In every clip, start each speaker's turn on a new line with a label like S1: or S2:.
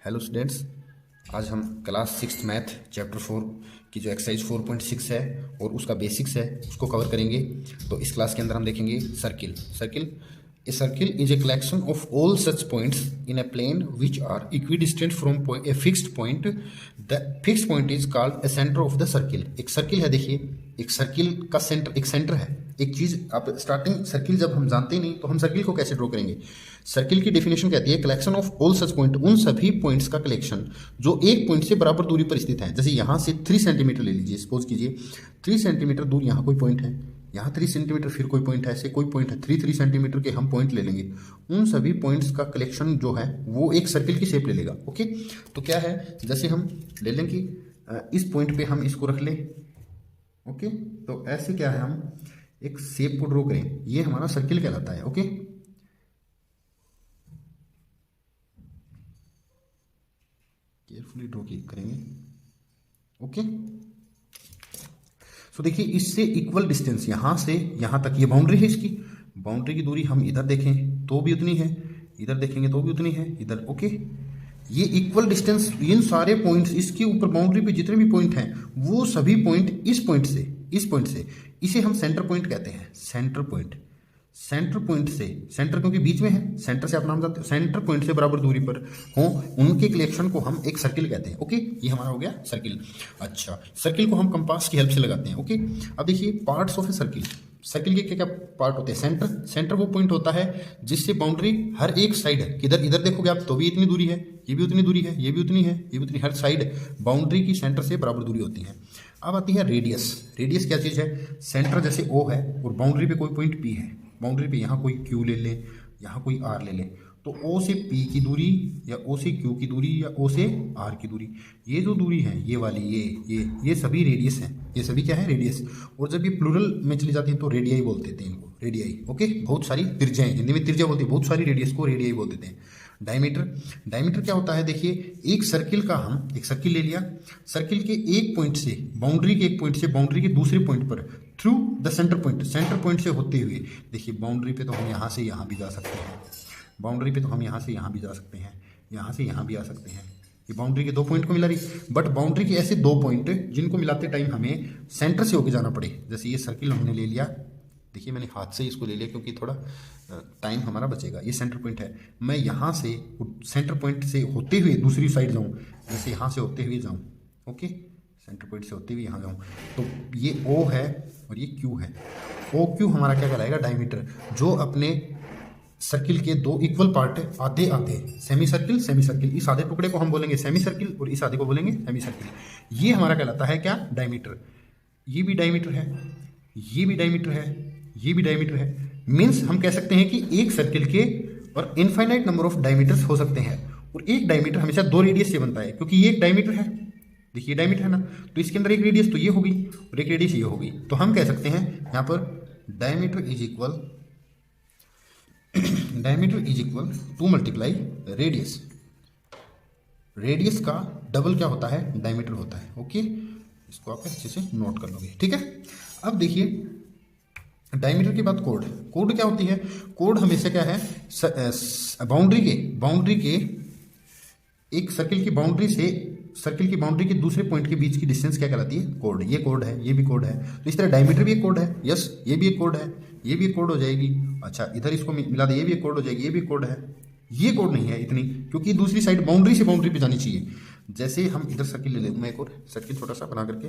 S1: Hello students, आज हम class 6 math chapter 4 की जो एक्सरसाइज 4.6 है और उसका बेसिक्स है उसको कवर करेंगे। तो इस क्लास के अंदर हम देखेंगे circle a circle is a collection of all such points in a plane which are equidistant from a fixed point. The fixed point is called a centre of the circle. एक circle है, देखिए एक circle का centre, एक centre है। एक चीज़ आप starting circle जब हम जानते ही नहीं तो हम सर्किल को कैसे ड्रॉ करेंगे। सर्किल की डेफिनेशन कहती है collection of all such point, उन सभी पॉइंट्स का कलेक्शन जो एक पॉइंट से बराबर दूरी पर स्थित है। जैसे यहाँ से 3 सेंटीमीटर ले लीजिए, सपोज कीजिए 3 सेंटीमीटर दूर यहाँ कोई पॉइंट है, यहाँ 3 सेंटीमीटर फिर कोई पॉइंट है, ऐसे कोई पॉइंट है 3 सेंटीमीटर के हम पॉइंट ले लेंगे। उन सभी पॉइंट्स का कलेक्शन जो है वो एक सर्किल की शेप ले लेगा। ओके, तो क्या है, जैसे हम ले लें कि इस पॉइंट पे हम इसको रख लें। ओके, तो ऐसे क्या है, हम एक शेप को ड्रॉ करें, ये हमारा सर्किल कहलाता है। ओके, केयरफुली ड्रॉ करेंगे। ओके, सो देखिए इससे इक्वल डिस्टेंस यहां से यहां तक, ये बाउंड्री है, इसकी बाउंड्री की दूरी हम इधर देखें तो भी उतनी है, इधर देखेंगे तो भी उतनी है, इधर। ओके, ये इक्वल डिस्टेंस, इन सारे पॉइंट्स, इसके ऊपर बाउंड्री पे जितने भी पॉइंट हैं वो सभी पॉइंट इस पॉइंट से इसे हम सेंटर पॉइंट कहते हैं। सेंटर पॉइंट से, सेंटर क्योंकि बीच में है, सेंटर से आप नाम जानते हो, सेंटर पॉइंट से बराबर दूरी पर हो उनके कलेक्शन को हम एक सर्किल कहते हैं। ओके, ये हमारा हो गया सर्किल। अच्छा, सर्किल को हम कंपास की हेल्प से लगाते हैं। ओके, अब देखिए parts of a circle. Circle के क्या क्या पार्ट होते हैं। सेंटर वो पॉइंट होता है जिससे बाउंड्री हर एक साइड, किधर इधर देखोगे आप तो भी इतनी दूरी है, ये भी उतनी दूरी है, ये भी उतनी है, ये भी उतनी, हर साइड बाउंड्री की सेंटर से बराबर दूरी होती है। अब आती है रेडियस। रेडियस क्या चीज़ है, सेंटर जैसे O है और बाउंड्री पे कोई पॉइंट P है, बाउंड्री पे यहाँ कोई Q ले ले, यहाँ कोई R ले ले, तो O से P की दूरी या O से Q की दूरी या O से R की दूरी, ये जो दूरी है ये वाली, ये सभी रेडियस हैं। ये सभी क्या है, रेडियस। और जब ये प्लूरल में चली जाती है तो रेडियाई बोलते थे इनको, रेडियाई। ओके, बहुत सारी त्रिज्याएं, हिंदी में त्रिज्या बोलती है, बहुत सारी रेडियस को रेडियाई बोल देते हैं। डायमीटर क्या होता है, देखिए एक सर्किल का, हम एक सर्किल ले लिया, सर्किल के एक पॉइंट से, बाउंड्री के एक पॉइंट से बाउंड्री के दूसरे पॉइंट पर थ्रू द सेंटर पॉइंट से होते हुए, देखिए बाउंड्री पे तो हम यहाँ से यहाँ भी जा सकते हैं, बाउंड्री पे तो हम यहाँ से यहाँ भी जा सकते हैं, यहाँ से यहाँ भी आ सकते हैं। ये बाउंड्री के 2 पॉइंट को मिला रही, बट बाउंड्री के ऐसे 2 पॉइंट जिनको मिलाते टाइम हमें सेंटर से होके जाना पड़े। जैसे ये सर्किल हमने ले लिया, देखिए मैंने हाथ से इसको ले लिया क्योंकि थोड़ा टाइम हमारा बचेगा। ये सेंटर पॉइंट है, मैं यहाँ से सेंटर पॉइंट से होते हुए दूसरी साइड जाऊँ, जैसे यहाँ से होते हुए जाऊँ। ओके, सेंटर पॉइंट से होते हुए यहाँ जाऊँ, तो ये O है और ये Q है। OQ हमारा क्या कहलाएगा, डायमीटर, जो अपने सर्किल के 2 इक्वल पार्ट आधे आधे, सेमी सर्किल, इस आधे टुकड़े को हम बोलेंगे सेमी सर्किल और इस आधे को बोलेंगे सेमी सर्किल। ये हमारा कहलाता है क्या, डायमीटर। ये भी डायमीटर है, ये भी डायमीटर है, ये भी डायमीटर है। मीन्स हम कह सकते हैं कि एक सर्किल के और इनफाइनाइट नंबर ऑफ डायमीटर्स हो सकते हैं, और एक डायमीटर हमेशा 2 रेडियस से बनता है, क्योंकि ये एक डायमीटर है, देखिए डायमीटर है ना, तो इसके अंदर एक रेडियस तो ये होगी और एक रेडियस ये होगी। तो हम कह सकते हैं यहाँ पर diameter is equal to multiply radius. Radius का डबल क्या होता है, डायमीटर होता है। ओके, इसको आप अच्छे से नोट कर लोगे, ठीक है। अब देखिए डायमीटर के बाद कोड क्या होती है, कोड हमेशा क्या है, बाउंड्री के एक सर्किल की बाउंड्री से सर्किल की बाउंड्री के दूसरे पॉइंट के बीच की डिस्टेंस क्या कहलाती है, कोड। ये कोड है, ये भी कोड है, तो इस तरह डायमीटर भी एक कोड है। यस, ये भी एक कोड है, ये भी एक कोड हो जाएगी। अच्छा, इधर इसको मिला दे, ये भी एक कोड हो जाएगी, ये भी कोड है। ये कोड नहीं है इतनी, क्योंकि दूसरी साइड बाउंड्री से बाउंड्री पे जानी चाहिए। जैसे हम इधर सर्किल ले लेते, मैं एक और सर्किल छोटा सा बना करके,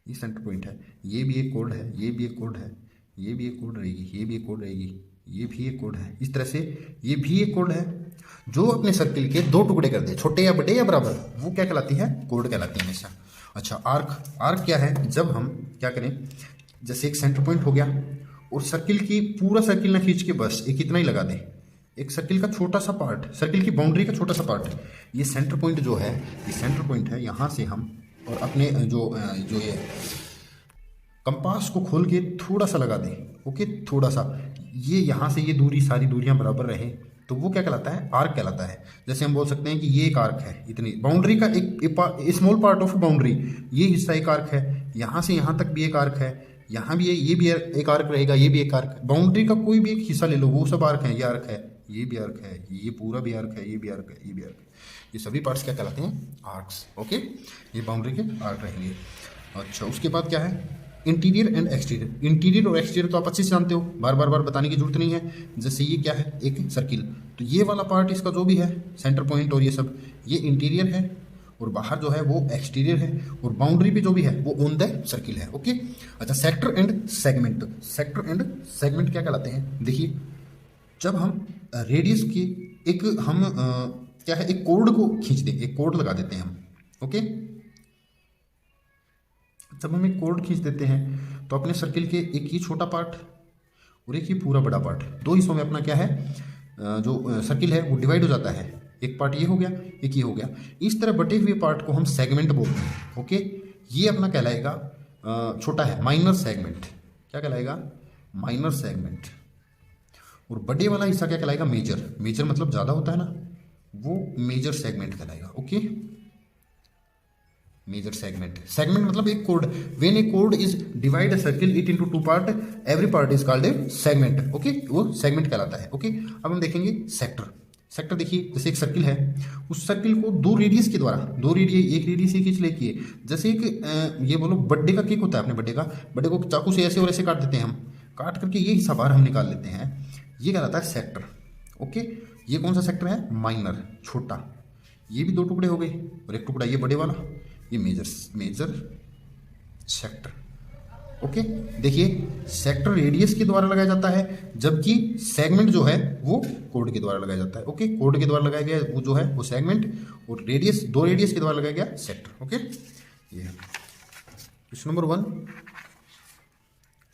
S1: ये सेंटर पॉइंट है, ये भी एक कोड है, ये भी एक कोड है, ये भी एक कोड रहेगी, ये भी एक कोड रहेगी, ये भी एक कोड है। इस तरह से ये भी एक कोड है। जो अपने सर्किल के 2 टुकड़े कर दे, छोटे या बड़े या बराबर, वो क्या कहलाती है, कोड कहलाती है हमेशा। अच्छा, आर्क क्या है, जब हम क्या करें, जैसे एक सेंटर पॉइंट हो गया और सर्किल की पूरा सर्किल ना खींच के बस एक इतना ही लगा दें, एक सर्किल का छोटा सा पार्ट, सर्किल की बाउंड्री का छोटा सा पार्ट, ये सेंटर पॉइंट जो है, ये सेंटर पॉइंट है, यहाँ से हम और अपने जो ये कंपास को खोल के थोड़ा सा लगा दें। ओके, थोड़ा सा, ये यहाँ से ये दूरी, सारी दूरियां बराबर रहे, तो वो क्या कहलाता है, आर्क कहलाता है। जैसे हम बोल सकते हैं कि ये एक आर्क है, इतनी बाउंड्री का एक स्मॉल पार्ट ऑफ बाउंड्री, ये हिस्सा एक आर्क है, यहाँ से यहाँ तक भी एक आर्क है, यहाँ भी है, ये भी एक आर्क रहेगा, ये भी एक आर्क। बाउंड्री का कोई भी एक हिस्सा ले लो, वो सब आर्क है, ये आर्क है, ये भी आर्क है, ये पूरा भी आर्क है, ये भी आर्क है, ये भी आर्क है। ये सभी पार्ट्स क्या कहलाते हैं? आर्क्स। ओके, ये बाउंड्री के आर्क रहेंगे। अच्छा, उसके बाद क्या है? Interior and exterior. इंटीरियर और एक्सटीरियर तो आप अच्छे से जानते हो, बार बार बताने की जरूरत नहीं है। जैसे ये क्या है? एक सर्किल, तो ये वाला पार्ट इसका जो भी है सेंटर पॉइंट और ये सब, ये इंटीरियर है, और बाहर जो है वो एक्सटीरियर है, और बाउंड्री पे जो भी है वो ऑन द सर्किल है। ओके। अच्छा, sector and segment. Sector and segment क्या कहलाते हैं? देखिए, जब हम रेडियस की एक हम क्या है, एक कोड को खींच दें, एक कोड लगा देते हैं हम। ओके, जब हम एक कोड खींच देते हैं तो अपने सर्किल के एक ये छोटा पार्ट और एक ये पूरा बड़ा पार्ट, दो हिस्सों में अपना क्या है, जो सर्किल है वो डिवाइड हो जाता है। एक पार्ट ये हो गया, एक ये हो गया। इस तरह बटे हुए पार्ट को हम सेगमेंट बोलते हैं। ओके, ये अपना कहलाएगा छोटा है, माइनर सेगमेंट। क्या कहलाएगा? Minor segment. और बड़े वाला हिस्सा क्या कहलाएगा? मेजर। मेजर मतलब ज़्यादा होता है ना, वो मेजर सेगमेंट कहलाएगा। Okay, major segment. सेगमेंट मतलब एक कोड। When a code is divide a circle it into two part, every part is called a segment. Okay, वो सेगमेंट कहलाता है। ओके, अब हम देखेंगे सेक्टर। सेक्टर देखिए, जैसे एक सर्किल है, उस सर्किल को दो रेडियस के द्वारा, दो रेडियस, एक रेडियस ही खींच लेके, जैसे एक ये बोलो बर्थडे का केक होता है, अपने बर्थडे को चाकू से ऐसे और ऐसे काट देते हैं हम, काट करके ये हिस्सा बाहर हम निकाल लेते हैं, ये कहलाता है सेक्टर। ओके, ये कौन सा सेक्टर है? माइनर, छोटा। ये भी दो टुकड़े हो गए, और एक टुकड़ा ये बड़े वाला, ये मेजर सेक्टर। ओके, देखिए, सेक्टर रेडियस के द्वारा लगाया जाता है, जबकि सेगमेंट जो है वो कोड के द्वारा लगाया जाता है। ओके, कोड के द्वारा लगाया गया वो जो है वो सेगमेंट, और रेडियस, दो रेडियस के द्वारा लगाया गया सेक्टर। ओके, ये है question number 1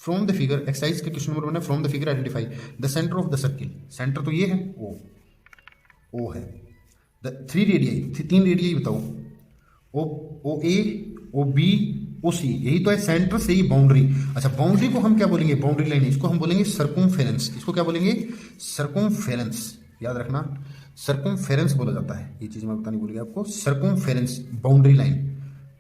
S1: from the figure. Exercise के क्वेश्चन नंबर 1 है, from the figure identify the centre of the circle. Centre तो ये है, ओ है। द थ्री रेडियई, तीन रेडियई बताओ। ओ ए, ओ बी, ओ सी, यही तो है सेंटर से ही बाउंड्री। अच्छा, बाउंड्री को हम क्या बोलेंगे? बाउंड्री लाइन, इसको हम बोलेंगे सर्कमफेरेंस। इसको क्या बोलेंगे? सर्कमफेरेंस। याद रखना, सर्कमफेरेंस बोला जाता है। ये चीज मैं बतानी भूल गया आपको। सर्कमफेरेंस, बाउंड्री लाइन,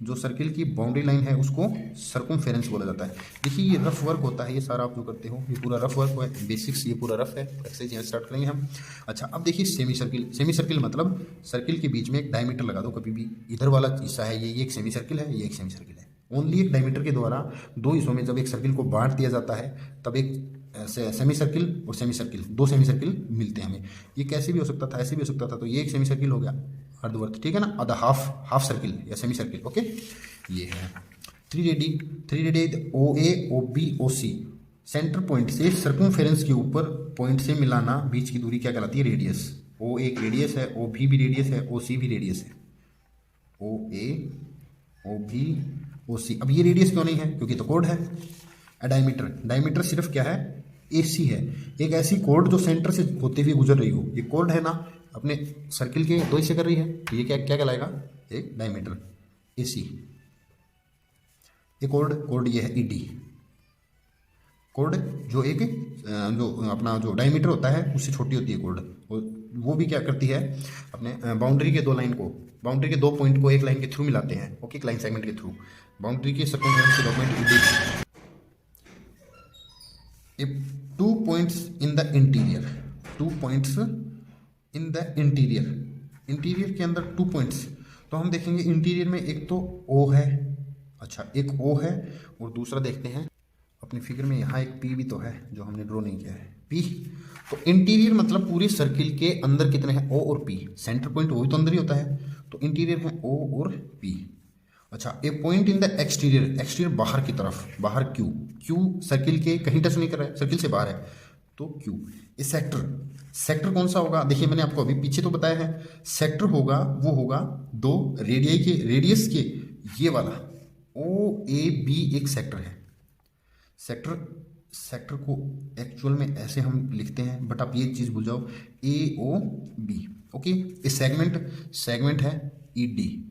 S1: जो सर्किल की बाउंड्री लाइन है उसको सर्कमफेरेंस बोला जाता है। देखिए, ये रफ वर्क होता है, ये सारा आप जो करते हो ये पूरा रफ वर्क है, बेसिक्स ये पूरा रफ है। एक्सरसाइज यहाँ स्टार्ट करेंगे हम। अच्छा, अब देखिए सेमी सर्किल। सेमी सर्किल मतलब सर्किल के बीच में एक डायमीटर लगा दो कभी भी। इधर वाला हिस्सा है ये एक सेमी सर्किल है, ये एक सेमी सर्किल है। ओनली एक डायमीटर के द्वारा दो हिस्सों में जब एक सर्किल को बांट दिया जाता है, तब एक सेमी सर्किल और सेमी सर्किल, दो सेमी सर्किल मिलते हैं हमें। ये कैसे भी हो सकता था, ऐसे भी हो सकता था, तो ये एक सेमी सर्किल हो गया, अर्धवर्त, ठीक है ना, आधा हाफ सर्किल या सेमी सर्किल। ओके, ये है थ्री रेडी ओ ए, ओ बी, ओ सी। सेंटर पॉइंट से सर्कमफेरेंस के ऊपर पॉइंट से मिलाना, बीच की दूरी क्या कहलाती है? रेडियस। ओ एक रेडियस है, ओ भी रेडियस है, ओ सी भी रेडियस है। ओ ए, ओ बी, ओ सी। अब ये रेडियस क्यों नहीं है? क्योंकि तो कोड है। डायमीटर, डायमीटर सिर्फ क्या है? एसी है, एक ऐसी कोड जो सेंटर से होते हुए गुजर रही हो। ये कोड है ना, अपने सर्किल के दो हिस्से कर रही है, तो ये क्या क्या कहलाएगा? एक डायमीटर, एसी। एक कोड ये है ईडी। कोड जो एक जो अपना जो डायमीटर होता है उससे छोटी होती है कोड, वो भी क्या करती है? अपने बाउंड्री के दो लाइन को, बाउंड्री के दो पॉइंट को एक लाइन के थ्रू मिलाते हैं। ओके, एक लाइन सेगमेंट के थ्रू। बाउंड्री के सर्कमफेरेंस के दो point ED. Two points in the interior, two points in the interior, interior के अंदर टू पॉइंट्स। तो हम देखेंगे इंटीरियर में एक तो ओ है, अच्छा एक ओ है, और दूसरा देखते हैं अपनी फिगर में, यहाँ एक पी भी तो है जो हमने ड्रॉ नहीं किया है, पी। तो इंटीरियर मतलब पूरे सर्किल के अंदर कितने हैं? ओ और पी। सेंटर पॉइंट वो भी तो अंदर ही होता है, तो इंटीरियर है ओ और पी। अच्छा, a point in the exterior, exterior बाहर की तरफ, बाहर क्यू, क्यू सर्किल के कहीं टच नहीं कर रहा है, सर्किल से बाहर है, तो क्यू। ए सेक्टर, सेक्टर कौन सा होगा? देखिए, मैंने आपको अभी पीछे तो बताया है, सेक्टर होगा वो होगा दो रेडियई के, रेडियस के ये वाला ओ ए बी एक सेक्टर है। सेक्टर को एक्चुअल में ऐसे हम लिखते हैं, बट आप ये चीज भूल जाओ, ए O B. Okay, A segment है ईडी,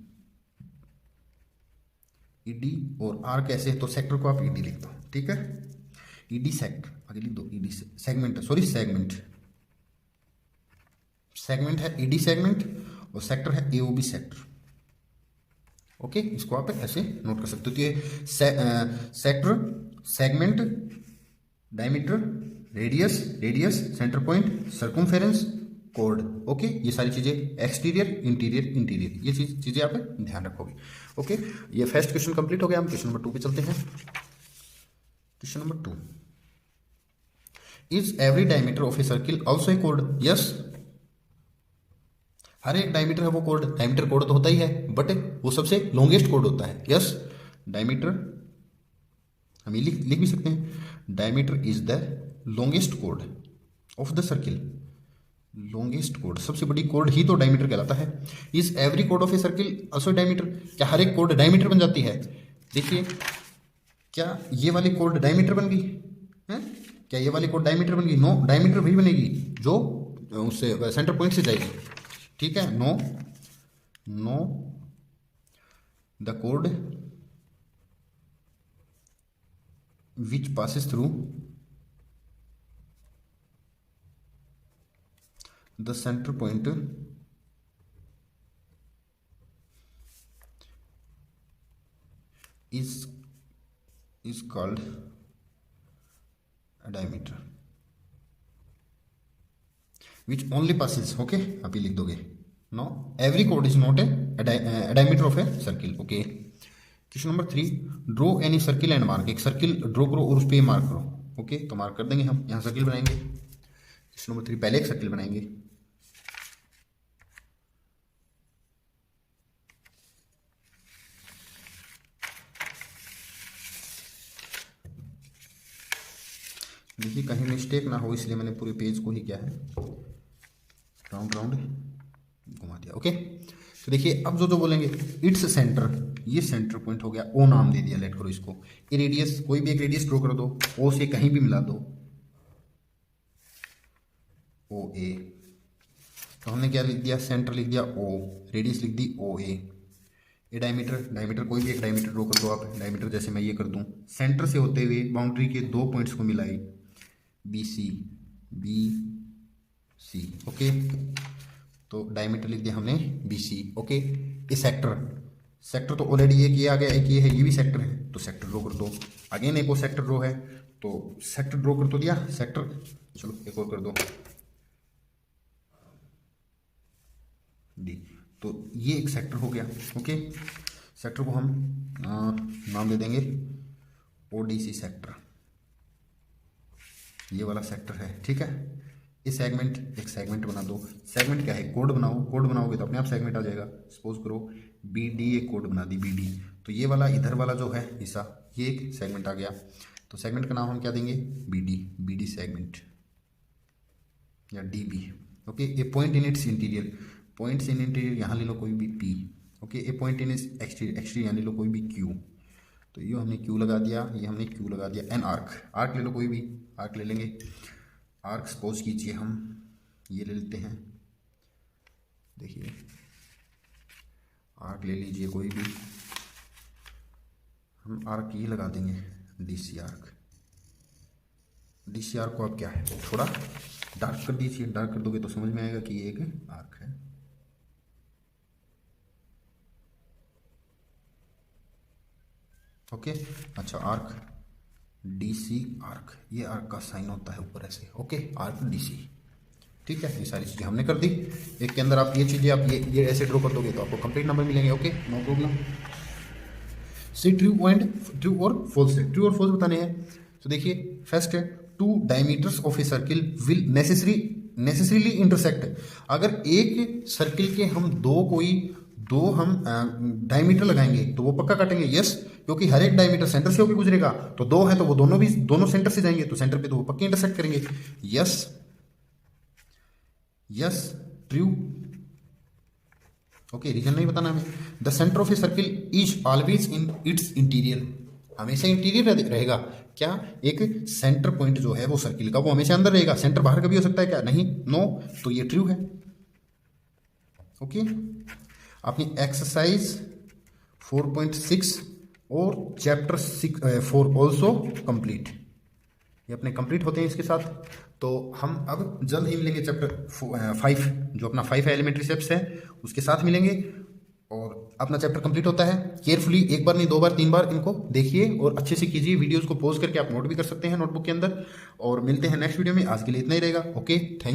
S1: ईडी, और आर कैसे है? तो सेक्टर को आप ईडी लिख दो, ठीक है, ईडी सेक्टर, आगे लिख दो ईडी सेगमेंट, सॉरी सेगमेंट है ईडी सेगमेंट, और सेक्टर है एओबी सेक्टर। ओके, इसको आप ऐसे नोट कर सकते हो। तो ये sector, segment, diameter, radius, centre point, circumference, code. Okay, ये सारी चीजें एक्सटीरियर, इंटीरियर, ये चीजें आप ध्यान रखोगे। ओके, ये फर्स्ट क्वेश्चन कंप्लीट हो गया। हम क्वेश्चन नंबर 2 पे चलते हैं। Question number 2, is every diameter of a circle also a कोड? यस, हर एक डायमीटर है वो कोड, डायमीटर कोड तो होता ही है, बट वो सबसे लॉन्गेस्ट कोड होता है। यस, डायमीटर हम ये लिख भी सकते हैं, diameter is the longest code of the circle. Longest code, सबसे बड़ी कोड ही तो डायमीटर कहलाता है। Is every code of a circle also diameter? क्या हर एक कोड डायमीटर बन जाती है? देखिए, क्या ये वाली कोड डायमीटर बन गई है? क्या ये वाली कोड डायमीटर बन गई? नो, डायमीटर वही बनेगी जो उससे सेंटर पॉइंट से जाएगी। ठीक है, know the code which passes through the center point is called a diameter which only passes, okay, आप ये लिख दोगे, know every code is not a diameter of a circle. Okay, question number 3, draw any circle and mark. एक circle draw करो और उस पर mark करो। ओके, तो मार्क कर देंगे हम, यहाँ सर्किल बनाएंगे। क्वेश्चन नंबर 3, पहले एक सर्किल बनाएंगे। देखिए कहीं मिस्टेक ना हो, इसलिए मैंने पूरे पेज को ही क्या है राउंड घुमा दिया। ओके, तो देखिए अब जो बोलेंगे, इट्स सेंटर, ये सेंटर पॉइंट हो गया, ओ नाम दे दिया, लेट करो इसको। ए रेडियस, कोई भी एक रेडियस ड्रॉ कर दो, ओ से कहीं भी मिला दो, ओ ए। तो हमने क्या लिख दिया, सेंटर लिख दिया ओ, रेडियस लिख दी ओ ए। ये डायमीटर कोई भी एक डायमीटर ड्रॉ कर दो आप। डायमीटर जैसे मैं ये कर दूं, सेंटर से होते हुए बाउंड्री के 2 पॉइंट्स को मिलाई, बी सी। ओके, तो डायमीटर लिख दिया हमने बी सी। ओके, ये सेक्टर तो ऑलरेडी एक ये आ गया, एक ये है, ये भी सेक्टर है, तो सेक्टर ड्रॉ कर दो। अगेन एक और सेक्टर ड्रॉ है, तो सेक्टर ड्रॉ कर तो दिया, सेक्टर, चलो एक और कर दो डी। तो ये एक सेक्टर हो गया। ओके, सेक्टर को हम नाम दे देंगे ओडीसी सेक्टर, ये वाला सेक्टर है। ठीक है, ये सेगमेंट, एक सेगमेंट बना दो। सेगमेंट क्या है, कोड बनाओ, कोड बनाओगे तो अपने आप सेगमेंट आ जाएगा। सपोज करो बी डी, एक कोड बना दी बी डी, तो ये वाला इधर वाला जो है हिस्सा, ये एक सेगमेंट आ गया। तो सेगमेंट का नाम हम क्या देंगे, बी डी सेगमेंट या D B. Okay, a point in its interior, points in interior यहाँ ले लो कोई भी P. Okay, a point in its exterior यहाँ ले लो कोई भी क्यू, तो ये हमने क्यू लगा दिया, ये हमने क्यू लगा दिया। एन आर्क ले लो कोई भी, आर्क ले लेंगे। आर्क सपोज कीजिए हम ये ले लेते हैं, देखिए आर्क ले लीजिए कोई भी, हम आर्क ये लगा देंगे डीसी आर्क। डीसी आर्क को आप क्या है, थोड़ा डार्क कर दीजिए, डार्क कर दोगे तो समझ में आएगा कि ये एक आर्क है। ओके, अच्छा आर्क डीसी आर्क, ये आर्क का साइन होता है ऊपर ऐसे। ओके, आर्क डीसी, ठीक है, ये सारी चीज़ें हमने कर दी। एक के अंदर आप ये चीज़ें आप ये ऐसे ड्रॉ कर दोगे तो आपको कंप्लीट नंबर मिलेंगे। Okay, no problem. C true और फॉल्स है, ट्रू और फॉल्स बताने हैं। तो देखिए फर्स्ट है, 2 diameters of a circle will necessarily intersect. अगर एक सर्किल के हम दो हम डायमीटर लगाएंगे तो वो पक्का काटेंगे। यस, क्योंकि हर एक डायमीटर सेंटर से होकर गुजरेगा, तो 2 है तो वो दोनों सेंटर से जाएंगे, तो सेंटर पे तो वो पक्के इंटरसेक्ट करेंगे। Yes true. ओके, रीजन नहीं बताना हमें। The centre of a circle is always in its interior, हमेशा इंटीरियर रहेगा। क्या, एक सेंटर पॉइंट जो है वो सर्किल का वो हमेशा अंदर रहेगा, सेंटर बाहर का भी हो सकता है क्या, नहीं, नो, तो ये ट्रू है। ओके, अपनी एक्सरसाइज 4.6 और चैप्टर 4 ऑल्सो कंप्लीट, ये अपने कंप्लीट होते हैं इसके साथ। तो हम अब जल्द ही मिलेंगे चैप्टर 5, जो अपना 5 एलिमेंट्री स्टेप्स है उसके साथ मिलेंगे। और अपना चैप्टर कंप्लीट होता है। केयरफुली एक बार नहीं, 2 बार 3 बार इनको देखिए और अच्छे से कीजिए। वीडियोस को पॉज करके आप नोट भी कर सकते हैं नोटबुक के अंदर। और मिलते हैं नेक्स्ट वीडियो में, आज के लिए इतना ही रहेगा। Okay, thank